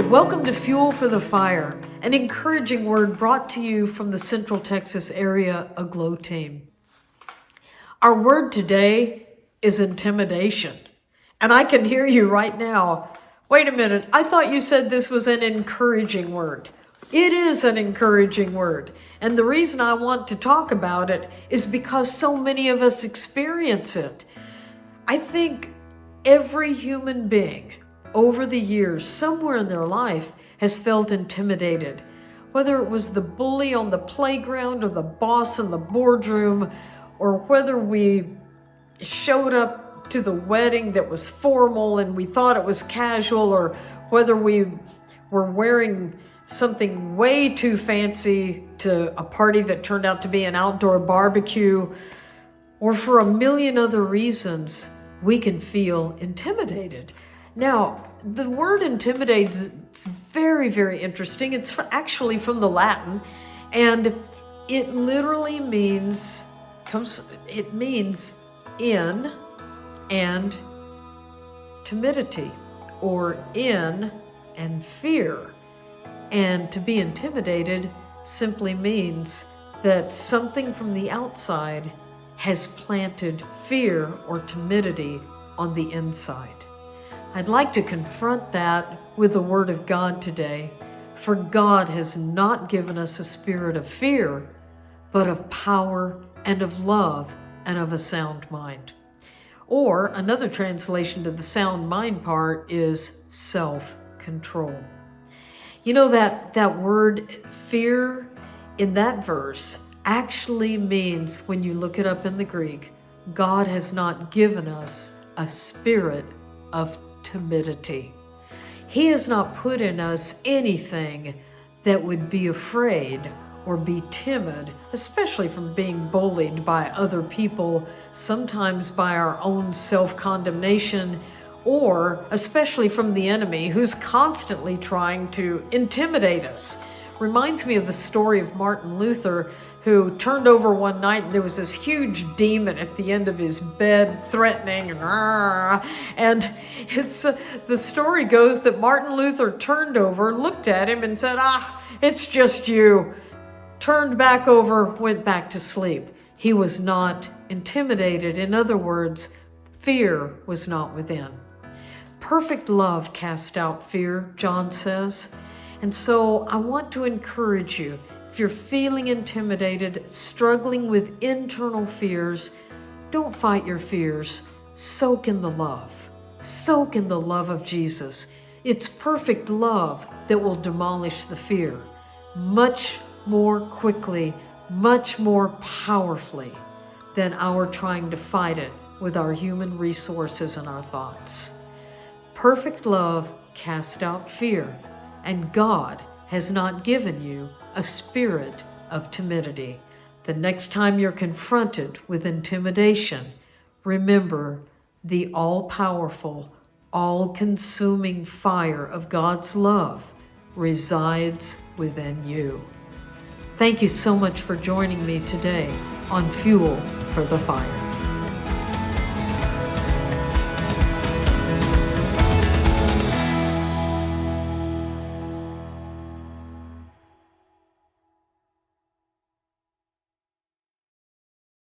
welcome to Fuel for the Fire, an encouraging word brought to you from the Central Texas area Aglow team. Our word today is intimidation. And I can hear you right now. Wait a minute, I thought you said this was an encouraging word. It is an encouraging word. And the reason I want to talk about it is because so many of us experience it. I think every human being over the years, somewhere in their life, has felt intimidated. Whether it was the bully on the playground or the boss in the boardroom, or whether we showed up to the wedding that was formal and we thought it was casual, or whether we were wearing something way too fancy to a party that turned out to be an outdoor barbecue, or for a million other reasons, we can feel intimidated. Now, the word intimidate is very, very interesting. It's actually from the Latin, and it literally means in and timidity, or in and fear. And to be intimidated simply means that something from the outside has planted fear or timidity on the inside. I'd like to confront that with the Word of God today, for God has not given us a spirit of fear, but of power and of love and of a sound mind. Or another translation to the sound mind part is self-control. You know, that word fear in that verse actually means, when you look it up in the Greek, God has not given us a spirit of timidity. He has not put in us anything that would be afraid or be timid, especially from being bullied by other people, sometimes by our own self-condemnation, or especially from the enemy who's constantly trying to intimidate us. Reminds me of the story of Martin Luther, who turned over one night and there was this huge demon at the end of his bed threatening, and the story goes that Martin Luther turned over, looked at him and said, it's just you. Turned back over, went back to sleep. He was not intimidated. In other words, fear was not within. Perfect love casts out fear, John says. And so I want to encourage you, if you're feeling intimidated, struggling with internal fears, don't fight your fears. Soak in the love. Soak in the love of Jesus. It's perfect love that will demolish the fear much more quickly, much more powerfully than our trying to fight it with our human resources and our thoughts. Perfect love casts out fear, and God has not given you a spirit of timidity. The next time you're confronted with intimidation, remember the all-powerful, all-consuming fire of God's love resides within you. Thank you so much for joining me today on Fuel for the Fire.